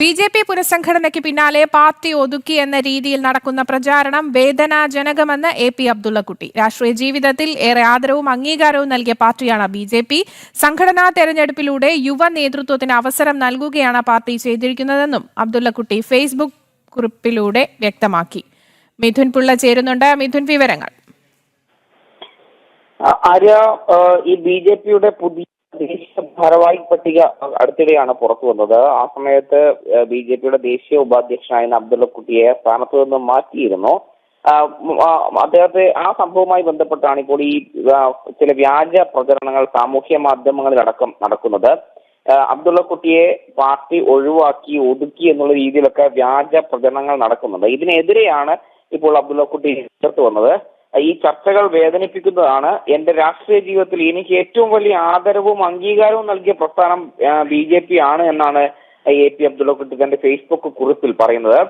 BJP. പുനഃസംഘടനയ്ക്ക് പിന്നാലെ party ഒതുക്കി എന്ന രീതിയിൽ നടക്കുന്ന പ്രചാരണം വേദനാജനകമെന്ന് എ.പി. അബ്ദുള്ളക്കുട്ടി. രാഷ്ട്രീയ ജീവിതത്തിൽ ഏറെ ആദരവും അംഗീകാരവും നൽകിയ പാർട്ടിയാണ് ബി.ജെ.പി. സംഘടനാ തെരഞ്ഞെടുപ്പിലൂടെ യുവ നേതൃത്വത്തിന് അവസരം നൽകുകയാണ് പാർട്ടി ചെയ്തിരിക്കുന്നതെന്നും അബ്ദുള്ളക്കുട്ടി ഫേസ്ബുക്ക് കുറിപ്പിലൂടെ വ്യക്തമാക്കി. മിഥുൻ പിള്ള ചേരുന്നുണ്ട്. മിഥുൻ, വിവരങ്ങൾ. ആര്യ, ഈ ബി.ജെ.പിയുടെ പുതിയ ദേശീയ ഭാരവാഹി പട്ടിക അടുത്തിടെയാണ് പുറത്തു വന്നത്. ആ സമയത്ത് ബി.ജെ.പിയുടെ ദേശീയ ഉപാധ്യക്ഷനായിരുന്ന അബ്ദുള്ളക്കുട്ടിയെ സ്ഥാനത്ത് നിന്ന് മാറ്റിയിരുന്നു. അദ്ദേഹത്തെ ആ സംഭവവുമായി ബന്ധപ്പെട്ടാണ് ഇപ്പോൾ ഈ ചില വ്യാജ പ്രചരണങ്ങൾ സാമൂഹ്യ മാധ്യമങ്ങളിലടക്കം നടക്കുന്നത്. അബ്ദുള്ളക്കുട്ടിയെ പാർട്ടി ഒഴിവാക്കി ഒതുക്കി എന്നുള്ള രീതിയിലൊക്കെ വ്യാജ പ്രചരണങ്ങൾ നടക്കുന്നുണ്ട്. ഇതിനെതിരെയാണ് ഇപ്പോൾ അബ്ദുള്ളക്കുട്ടി രംഗത്ത് വന്നത്. ഈ ചർച്ചകൾ വേദനിപ്പിക്കുന്നതാണ്. എന്റെ രാഷ്ട്രീയ ജീവിതത്തിൽ എനിക്ക് ഏറ്റവും വലിയ ആദരവും അംഗീകാരവും നൽകിയ പ്രസ്ഥാനം ബി.ജെ.പി. ആണ് എന്നാണ് എ.പി. അബ്ദുള്ളക്കുട്ടി തന്റെ ഫേസ്ബുക്ക് കുറിപ്പിൽ പറയുന്നത്.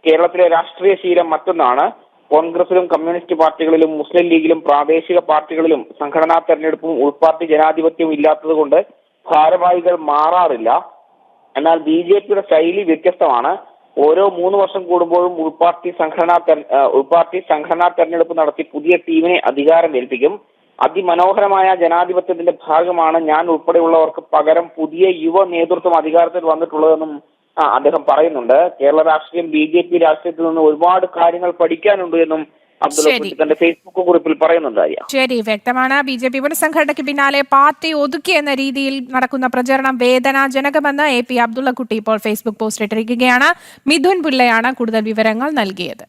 കേരളത്തിലെ രാഷ്ട്രീയ ശീലം മറ്റൊന്നാണ്. കോൺഗ്രസിലും കമ്മ്യൂണിസ്റ്റ് പാർട്ടികളിലും മുസ്ലിം ലീഗിലും പ്രാദേശിക പാർട്ടികളിലും സംഘടനാ തെരഞ്ഞെടുപ്പും ഉൾപാർട്ടി ജനാധിപത്യവും ഇല്ലാത്തത് കൊണ്ട് ഭാരവാഹികൾ മാറാറില്ല. എന്നാൽ ബി.ജെ.പിയുടെ ശൈലി വ്യത്യസ്തമാണ്. ഓരോ 3 വർഷം കൂടുമ്പോഴും ഉൾപാർട്ടി സംഘടനാ തെരഞ്ഞെടുപ്പ് നടത്തി പുതിയ ടീമിനെ അധികാരം ഏൽപ്പിക്കും. അതിമനോഹരമായ ജനാധിപത്യത്തിന്റെ ഭാഗമാണ് ഞാൻ ഉൾപ്പെടെയുള്ളവർക്ക് പകരം പുതിയ യുവ നേതൃത്വം അധികാരത്തിൽ വന്നിട്ടുള്ളതെന്നും അദ്ദേഹം പറയുന്നുണ്ട്. കേരള രാഷ്ട്രീയം ബി.ജെ.പി. രാഷ്ട്രീയത്തിൽ നിന്ന് ഒരുപാട് കാര്യങ്ങൾ പഠിക്കാനുണ്ട് എന്നും അബ്ദുള്ളക്കുട്ടി തന്റെ ഫേസ്ബുക്ക് കുറിപ്പിൽ പറയുന്നുണ്ട്. ശരി, വ്യക്തമാണ്. ബി.ജെ.പി. പുനഃസംഘടനയ്ക്ക് പിന്നാലെ പാർട്ടി ഒതുക്കി എന്ന രീതിയിൽ നടക്കുന്ന പ്രചരണം വേദനാജനകമെന്ന് എ.പി. അബ്ദുള്ളക്കുട്ടി ഇപ്പോൾ ഫേസ്ബുക്ക് പോസ്റ്റ് ഇട്ടിരിക്കുകയാണ്. മിഥുൻ പിള്ളയാണ് കൂടുതൽ വിവരങ്ങൾ നൽകിയത്.